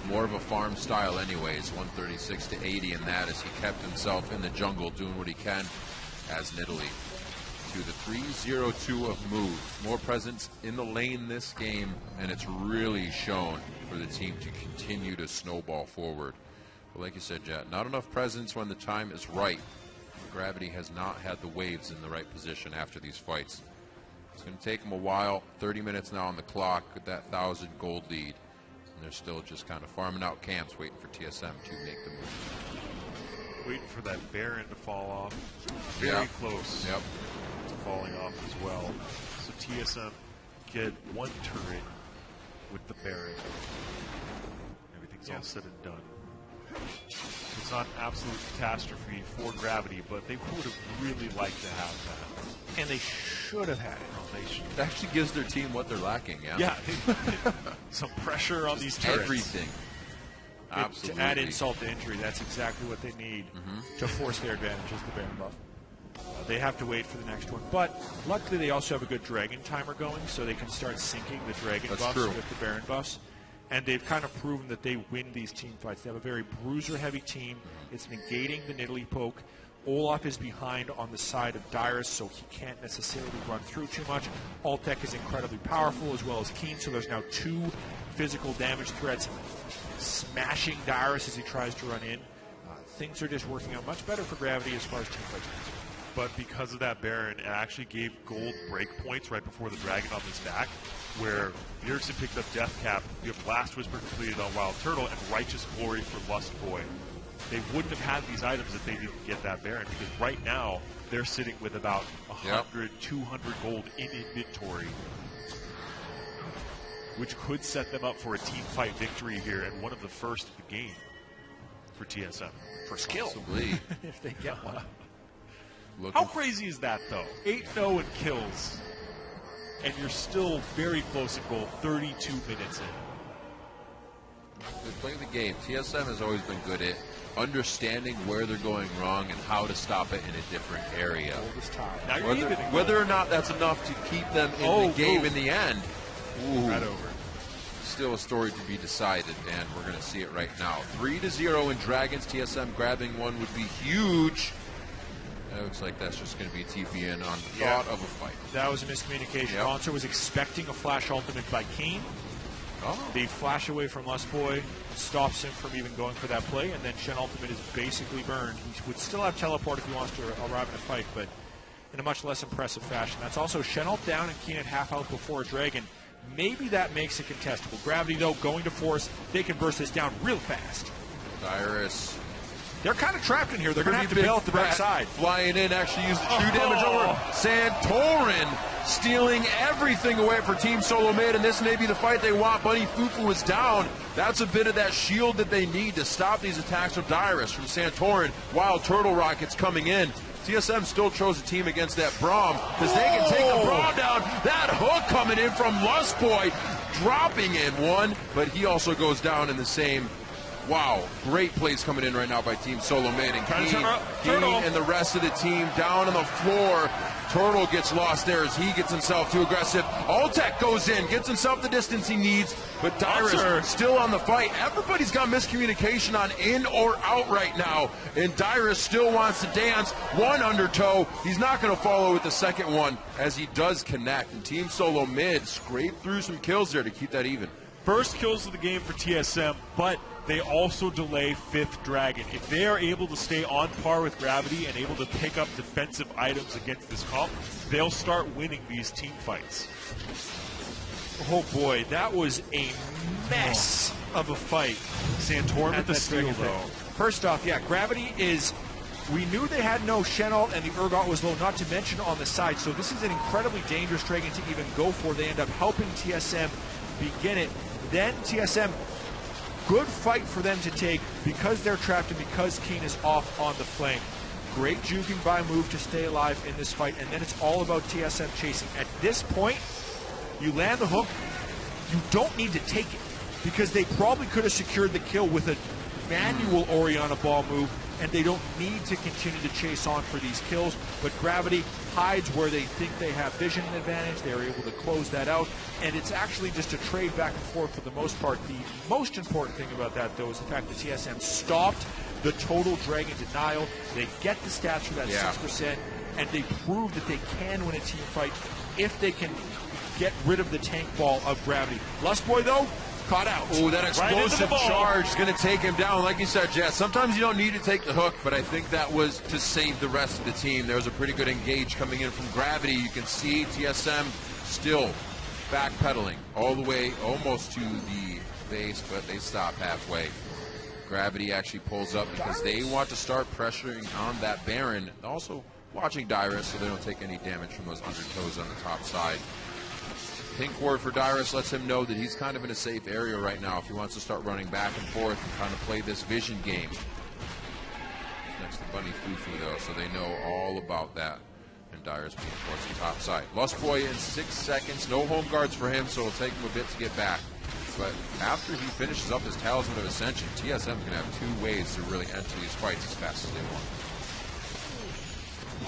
more of a farm style anyways. 136 to 80 in that as he kept himself in the jungle doing what he can as Nidalee. To the 3-0-2 of move. More presence in the lane this game, and it's really shown for the team to continue to snowball forward. But like you said, Jet, not enough presence when the time is right. Gravity has not had the waves in the right position after these fights. It's going to take them a while. 30 minutes now on the clock with that 1,000 gold lead. And they're still just kind of farming out camps, waiting for TSM to make the move. Waiting for that Baron to fall off. Very close to falling off as well. So TSM get 1 turret with the Baron. Everything's all said and done. It's not an absolute catastrophe for Gravity, but they would have really liked to have that. And they should have had it. It actually gives their team what they're lacking, Yeah, some pressure on these turrets. Everything. Absolutely. To add insult to injury, that's exactly what they need to force their advantage as the Baron buff. They have to wait for the next one. But luckily they also have a good Dragon timer going, so they can start syncing the Dragon buffs with the Baron buffs. And they've kind of proven that they win these team fights. They have a very bruiser-heavy team. It's negating the Nidalee poke. Olaf is behind on the side of Dyrus, so he can't necessarily run through too much. Altec is incredibly powerful as well as Keen, so there's now 2 physical damage threats smashing Dyrus as he tries to run in. Things are just working out much better for Gravity as far as team fights concerned. But because of that Baron, it actually gave gold break points right before the Dragon on his back, where Bjergsen picked up Death Cap, you have Last Whisper completed on Wild Turtle, and Righteous Glory for Lust Boy. They wouldn't have had these items if they didn't get that Baron, because right now they're sitting with about 100, 200 gold in inventory, which could set them up for a team fight victory here and one of the first of the game for TSM. For skill. Possibly. If they get one. How crazy is that, though? 8-0 in kills, and you're still very close in goal 32 minutes in. They play the game. TSM has always been good at understanding where they're going wrong and how to stop it in a different area. Now you're even. Whether or not that's enough to keep them in the game in the end, Right over. still a story to be decided, and we're going to see it right now. 3-0 in Dragons. TSM grabbing one would be huge. It looks like that's just going to be TPN on the thought of a fight. That was a miscommunication. Yep. Monster was expecting a flash ultimate by Keen. The flash away from Lustboy stops him from even going for that play, and then Shen ultimate is basically burned. He would still have teleport if he wants to arrive in a fight, but in a much less impressive fashion. That's also Shen ult down and Keen at half health before a Dragon. Maybe that makes it contestable. Gravity, though, going to force. They can burst this down real fast. Dyrus. They're kind of trapped in here. They're going to have to bail at the backside. Flying in, actually used the true damage over. Santorin stealing everything away for Team Solo Mid, and this may be the fight they want. Bunny Fufu is down. That's a bit of that shield that they need to stop these attacks of Dyrus from Santorin. Wild Turtle Rockets coming in. TSM still chose a team against that Braum because they can take the Braum down. That hook coming in from Lustboy, dropping in one, but he also goes down in the same. Wow, great plays coming in right now by Team Solo Mid. And Keen and the rest of the team down on the floor. Turtle gets lost there as he gets himself too aggressive. Altec goes in, gets himself the distance he needs, but Dyrus still on the fight. Everybody's got miscommunication on in or out right now, and Dyrus still wants to dance. One undertow. He's not going to follow with the second one as he does connect. And Team Solo Mid scraped through some kills there to keep that even. First kills of the game for TSM, but they also delay Fifth Dragon. If they are able to stay on par with Gravity and able to pick up defensive items against this comp, they'll start winning these team fights. Oh boy, that was a mess of a fight. Santorin with the steal, though. First off, yeah, Gravity is... We knew they had no Shenalt and the Urgot was low, not to mention on the side. So this is an incredibly dangerous Dragon to even go for. They end up helping TSM begin it. Then TSM... Good fight for them to take because they're trapped and because Keen is off on the flank. Great juking by Move to stay alive in this fight, and then it's all about TSM chasing. At this point, you land the hook, you don't need to take it because they probably could have secured the kill with a manual Orianna ball move, and they don't need to continue to chase on for these kills. But Gravity hides where they think they have vision advantage. They're able to close that out, and it's actually just a trade back and forth for the most part. The most important thing about that, though, is the fact that TSM stopped the total Dragon denial. They get the stats for that 6%, and they prove that they can win a team fight if they can get rid of the tank ball of Gravity. Lustboy, though, caught out. Oh, that explosive charge is going to take him down. Like you said, Jess, sometimes you don't need to take the hook, but I think that was to save the rest of the team. There was a pretty good engage coming in from Gravity. You can see TSM still backpedaling all the way almost to the base, but they stop halfway. Gravity actually pulls up because they want to start pressuring on that Baron. Also watching Dyrus so they don't take any damage from those undertows on the top side. Pink ward for Dyrus lets him know that he's kind of in a safe area right now if he wants to start running back and forth and kind of play this vision game. Next to Bunny Fufu, though, so they know all about that. And Dyrus being towards the top side. Lustboy in 6 seconds. No home guards for him, so it'll take him a bit to get back. But after he finishes up his Talisman of Ascension, TSM's going to have 2 ways to really enter these fights as fast as they want.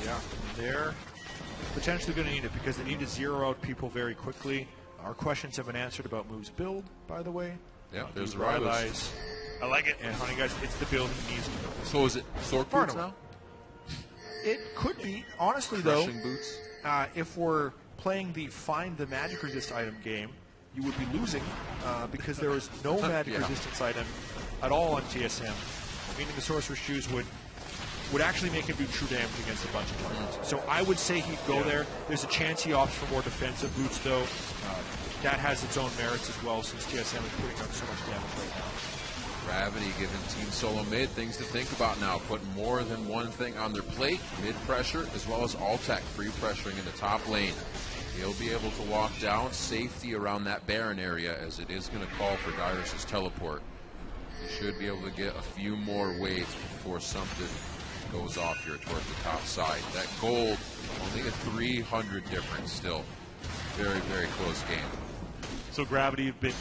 Yeah, they're potentially going to need it because they need to zero out people very quickly. Our questions have been answered about Move's build, by the way. Yeah, there's the Rylos. I like it. And honey, guys, it's the build he needs to know. So is it sword boots now? It could be. Honestly, Crushing though, boots? If we're playing the Find the Magic Resist item game, you would be losing because there is no magic resistance item at all on TSM, meaning the Sorcerer's Shoes would actually make him do true damage against a bunch of targets. So I would say he'd go there. There's a chance he opts for more defensive boots, though. That has its own merits as well, since TSM is putting out so much damage right now. Gravity giving Team Solo Mid things to think about now. Putting more than one thing on their plate. Mid pressure as well as Altec free pressuring in the top lane. He'll be able to walk down. Safety around that Baron area as it is going to call for Dyrus' teleport. He should be able to get a few more waves before something goes off here towards the top side. That gold, only a 300 difference still. Very, very close game. So Gravity have been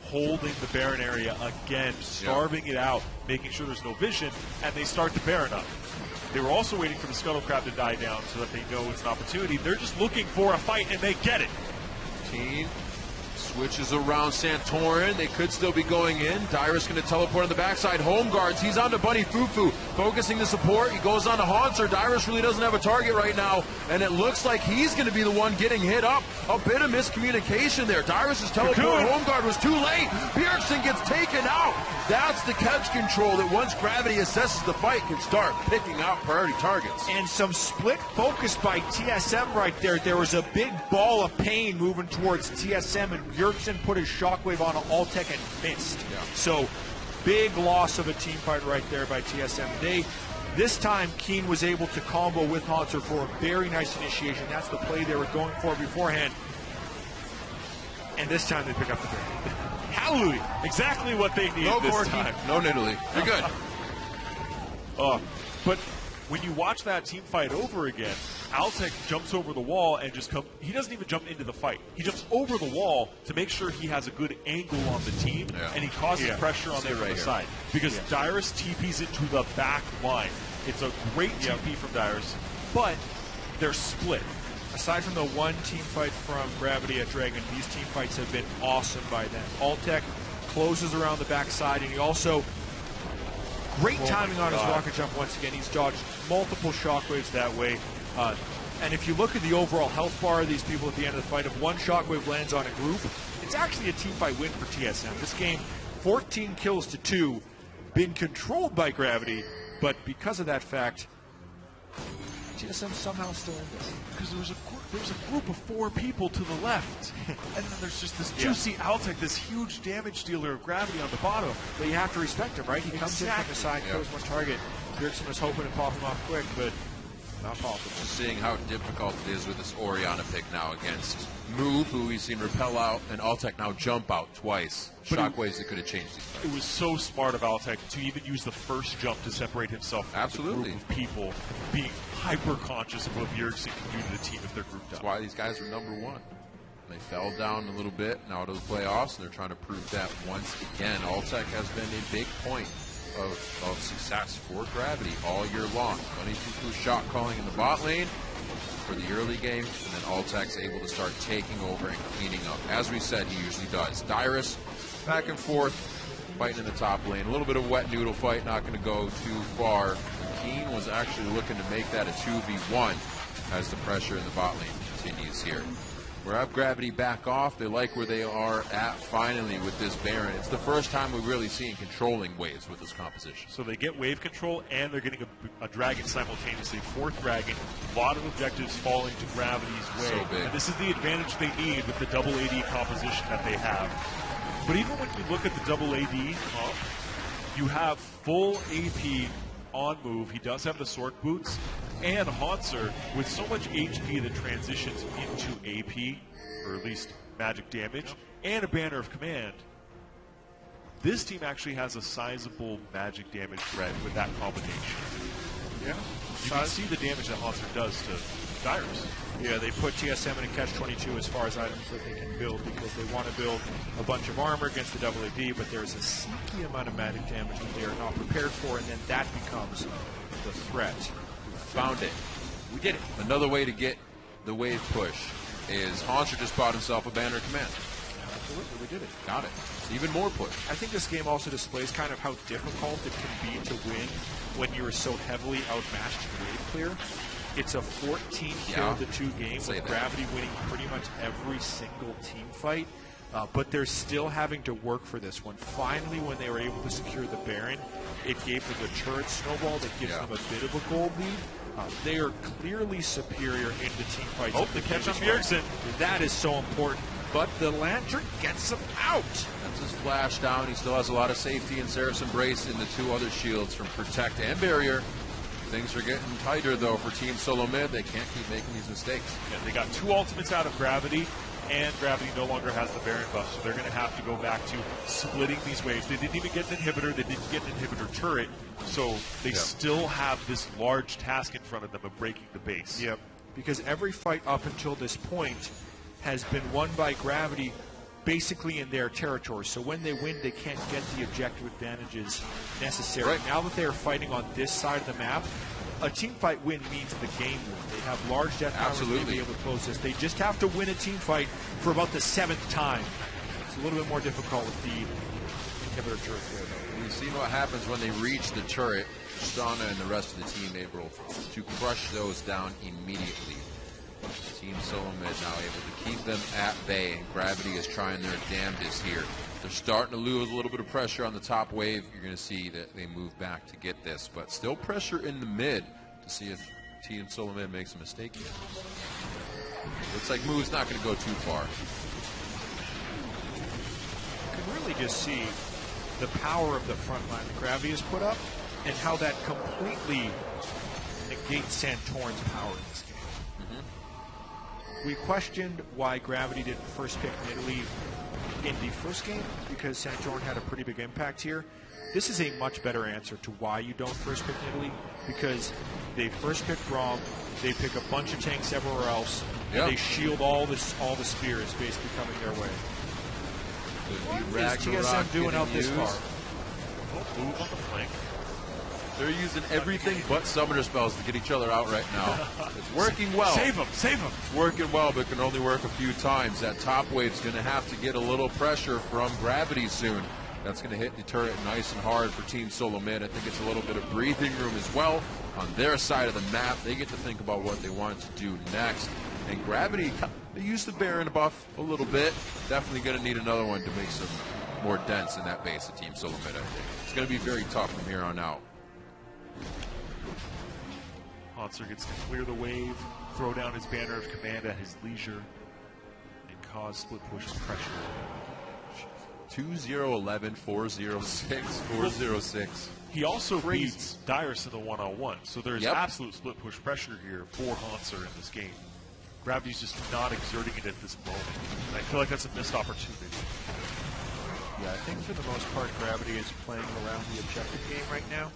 holding the Baron area again, starving it out, making sure there's no vision, and they start the Baron up. They were also waiting for the Scuttle Crab to die down so that they know it's an opportunity. They're just looking for a fight, and they get it. Team switches around Santorin. They could still be going in. Dyrus going to teleport on the backside. Home guards. He's on to Bunny Fufu. Focusing the support. He goes on to Haunter. Dyrus really doesn't have a target right now. And it looks like he's going to be the one getting hit up. A bit of miscommunication there. Dyrus' teleport. Home guard was too late. Bjergsen gets taken out. That's the catch control that once Gravity assesses the fight can start picking out priority targets. And some split focus by TSM right there. There was a big ball of pain moving towards TSM, and Bjergsen put his shockwave on Altec and missed. Yeah. So Big loss of a team fight right there by TSM. This time, Keen was able to combo with Haunter for a very nice initiation. That's the play they were going for beforehand. And this time they pick up the break. Hallelujah. Exactly what they need this time. No Nidalee. You're good. But when you watch that team fight over again, Altec jumps over the wall and he doesn't even jump into the fight. He jumps over the wall to make sure he has a good angle on the team, and he causes pressure on the side. Because Dyrus TPs into the back line. It's a great TP from Dyrus, but they're split. Aside from the one team fight from Gravity at Dragon, these team fights have been awesome by them. Altec closes around the backside, and he also great timing on his rocket jump once again. He's dodged multiple shockwaves that way. And if you look at the overall health bar of these people at the end of the fight, if one shockwave lands on a group, it's actually a team fight win for TSM. This game, 14 kills to 2, been controlled by Gravity, but because of that fact, TSM somehow still in this. Because there was a group of 4 people to the left, and then there's just this juicy Altec, this huge damage dealer of Gravity on the bottom. But you have to respect him, right? He comes in from the side, kills one target. Bjergsen was hoping to pop him off quick, but not possible. Just seeing how difficult it is with this Orianna pick now against Move, who we've seen repel out, and Altec now jump out twice. Shockwaves that could have changed these fights. It was so smart of Altec to even use the first jump to separate himself from the group of people, being hyper conscious of what Bjergsen can do to the team if they're grouped up. That's why these guys are #1. They fell down a little bit now to the playoffs, and they're trying to prove that once again. Altec has been a big point of success for Gravity all year long. 22 shot calling in the bot lane for the early game, and then Altec's able to start taking over and cleaning up. As we said, he usually does. Dyrus, back and forth, fighting in the top lane. A little bit of wet noodle fight, not going to go too far. Keen was actually looking to make that a 2v1 as the pressure in the bot lane continues here. We're up Gravity back off. They like where they are at finally with this Baron. It's the first time we've really seen controlling waves with this composition. So they get wave control, and they're getting a dragon simultaneously. 4th dragon, a lot of objectives falling to Gravity's way. So big. And this is the advantage they need with the double AD composition that they have. But even when you look at the double AD comp, you have full AP on Move. He does have the sword boots, and Haunter with so much HP that transitions into AP, or at least magic damage, and a banner of command. This team actually has a sizable magic damage threat with that combination. Yeah. You can see the damage that Haunter does to Dyrus. Yeah, they put TSM in a catch-22 as far as items that they can build, because they want to build a bunch of armor against the double AD, but there's a sneaky amount of magic damage that they are not prepared for, and then that becomes the threat. Found it. We did it. Another way to get the wave push is Haunter just bought himself a banner of command. Absolutely, we did it. Got it. Even more push. I think this game also displays kind of how difficult it can be to win when you're so heavily outmatched in wave clear. It's a 14 kill to 2 game with Gravity winning pretty much every single team fight. But they're still having to work for this one. Finally, when they were able to secure the Baron, it gave them a turret snowball that gives them a bit of a gold lead. They are clearly superior in the team fights. Oh, the catch on Bjergsen. That is so important. But the Lantern gets him out. That's his flash down. He still has a lot of safety in Seraph's Embrace in the 2 other shields from Protect and Barrier. Things are getting tighter, though, for Team Solo Mid. They can't keep making these mistakes. Yeah, they got 2 ultimates out of Gravity, and Gravity no longer has the Baron buff, so they're going to have to go back to splitting these waves. They didn't even get an inhibitor. They didn't get an inhibitor turret, so they still have this large task in front of them of breaking the base. Yep, because every fight up until this point has been won by Gravity basically in their territory. So when they win, they can't get the objective advantages necessary. Right. Now that they are fighting on this side of the map, a team fight win means the game win. They have large death powers to be able to close this. They just have to win a team fight for about the 7th time. It's a little bit more difficult with the inhibitor turret there, though. We've seen what happens when they reach the turret. Tristana and the rest of the team able to crush those down immediately. Team Solo Mid now able to keep them at bay, and Gravity is trying their damnedest here. They're starting to lose a little bit of pressure on the top wave. You're going to see that they move back to get this, but still pressure in the mid to see if Team Solo Mid makes a mistake here. Looks like Move's not going to go too far. You can really just see the power of the front line that Gravity has put up and how that completely negates Santorin's power in this game. We questioned why Gravity didn't first pick Nidalee in the first game because Santorin had a pretty big impact here. This is a much better answer to why you don't first pick Nidalee, because they first pick Braum, they pick a bunch of tanks everywhere else, and they shield all the spears basically coming their way. What is TSM doing out this far? Don't move on the flank. They're using everything but summoner spells to get each other out right now. It's working well. Save them, save them. It's working well, but can only work a few times. That top wave's going to have to get a little pressure from Gravity soon. That's going to hit the turret nice and hard for Team Solo Mid. I think it's a little bit of breathing room as well. On their side of the map, they get to think about what they want to do next. And Gravity, they used the Baron buff a little bit. Definitely going to need another one to make some more dents in that base of Team Solo Mid, I think. It's going to be very tough from here on out. Hanser gets to clear the wave, throw down his banner of command at his leisure, and cause split push pressure. 2-0-11, 4-0-6, 4-0-6. He also beats Dyrus in the one-on-one, so there's absolute split push pressure here for Hanser in this game. Gravity's just not exerting it at this moment. And I feel like that's a missed opportunity. Yeah, I think for the most part, Gravity is playing around the objective game right now.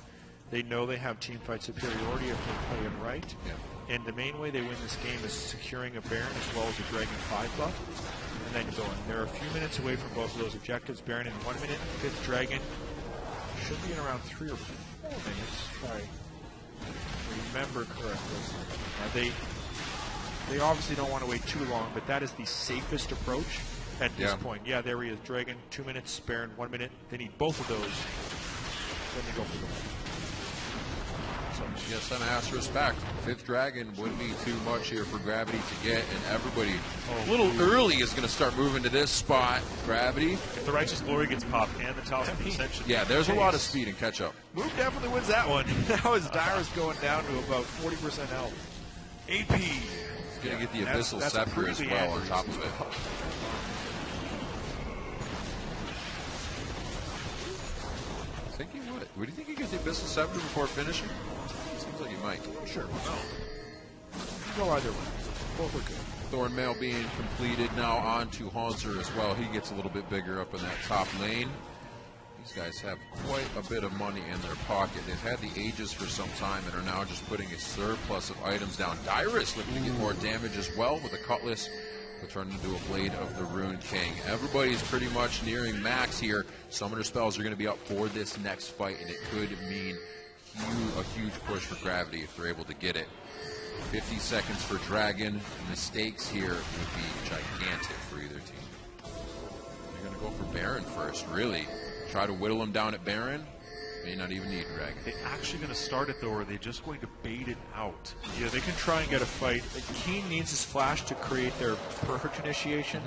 They know they have teamfight superiority if they play it right. And the main way they win this game is securing a Baron as well as a Dragon 5 buff. And then going. They're a few minutes away from both of those objectives. Baron in 1 minute, 5th Dragon should be in around 3 or 4 minutes, if I remember correctly. They obviously don't want to wait too long, but that is the safest approach at this point. Yeah, there he is. Dragon, 2 minutes, Baron, 1 minute. They need both of those. Then they go for the win. TSM has to respect. 5th Dragon wouldn't be too much here for Gravity to get, and everybody a little early is going to to moving to this spot. Gravity. If the Righteous Glory gets popped and the Talisman Ascension. Yeah, there's a lot of speed and catch up. Move definitely wins that one. Now his Dyrus going down to about 40% health. AP. He's going to get the Abyssal Scepter as well on top of it. Thinking what? Would you think he gets the Abyssal Scepter before finishing? Seems like he might. Sure. No. Go either way. Both are good. Thornmail being completed now on to Hanser as well. He gets a little bit bigger up in that top lane. These guys have quite a bit of money in their pocket. They've had the Aegis for some time and are now just putting a surplus of items down. Dyrus looking to get more damage as well with a Cutlass to turn into a Blade of the Rune King. Everybody's pretty much nearing max here. Summoner spells are going to be up for this next fight, and it could mean a huge push for Gravity if they're able to get it. 50 seconds for Dragon. Mistakes here would be gigantic for either team. They're going to go for Baron first, really. Try to whittle him down at Baron. May not even need Dragon. They actually going to start it, though, or are they just going to bait it out? Yeah, they can try and get a fight. Keen needs his flash to create their perfect initiation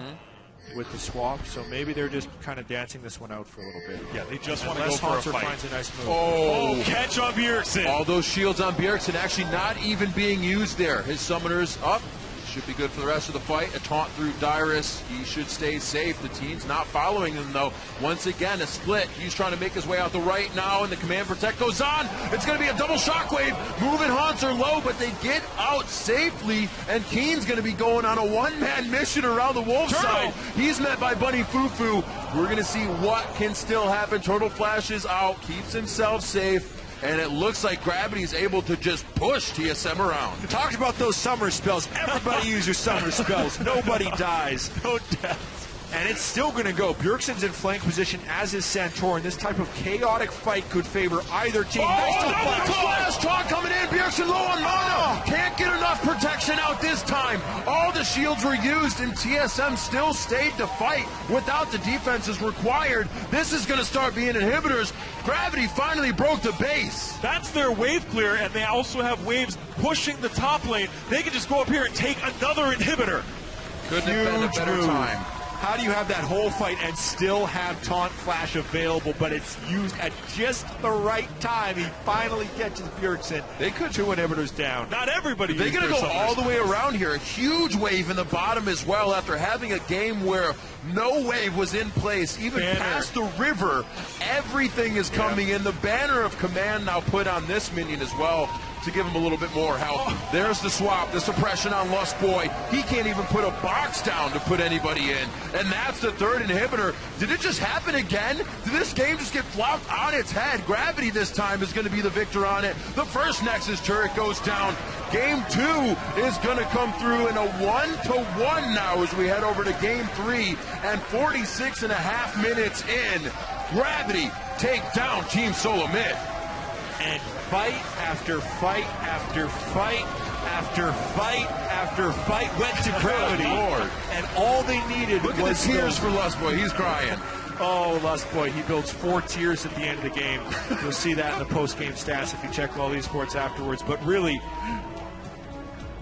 with the swap, so maybe they're just kind of dancing this one out for a little bit. Yeah, they just want to go for a fight. Finds a nice move. Oh, catch on Bjergsen. All those shields on Bjergsen actually not even being used there. His summoner's up. Should be good for the rest of the fight. A taunt through Dyrus. He should stay safe. The team's not following him, though. Once again, a split. He's trying to make his way out the right now, and the Command Protect goes on. It's going to be a double shockwave. Moving Hanser low, but they get out safely, and Keen's going to be going on a one-man mission around the wolf side. He's met by Bunny Fufu. We're going to see what can still happen. Turtle flashes out, keeps himself safe. And it looks like Gravity is able to just push TSM around. We talked about those summer spells. Everybody uses summer spells. Nobody dies. No deaths. And it's still going to go. Bjergsen's in flank position, as is Santorin. This type of chaotic fight could favor either team. Nice flash taunt coming in. Bjergsen low on mana. Can't get enough protection out this time. All the shields were used, and TSM still stayed to fight without the defenses required. This is going to start being inhibitors. Gravity finally broke the base. That's their wave clear, and they also have waves pushing the top lane. They can just go up here and take another inhibitor. Couldn't have been a better time. How do you have that whole fight and still have Taunt Flash available, but it's used at just the right time? He finally catches Bjergsen. They could. 2 inhibitors down. Not everybody. They're going to go all the way around here. A huge wave in the bottom as well after having a game where no wave was in place. Even past the river, everything is coming in. The banner of command now put on this minion as well to give him a little bit more help. There's the swap, the suppression on Lust Boy. He can't even put a box down to put anybody in. And that's the 3rd inhibitor. Did it just happen again? Did this game just get flopped on its head? Gravity this time is going to be the victor on it. The first Nexus turret goes down. Game 2 is going to come through in a 1-to-1 now as we head over to Game 3. And 46.5 minutes in, Gravity take down Team Solomid. And fight after fight after fight after fight after fight went to Gravity. Lord. And all they needed was the tears for Lust Boy. He's crying. Oh, Lust Boy, he builds 4 tears at the end of the game. You'll see that in the post-game stats if you check all these sports afterwards. But really,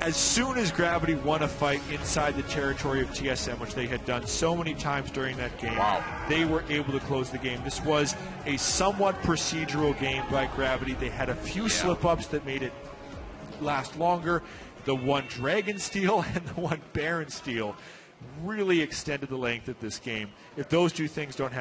as soon as Gravity won a fight inside the territory of TSM, which they had done so many times during that game, they were able to close the game. This was a somewhat procedural game by Gravity. They had a few slip-ups that made it last longer. The one Dragon Steal and the one Baron Steal really extended the length of this game. If those 2 things don't happen,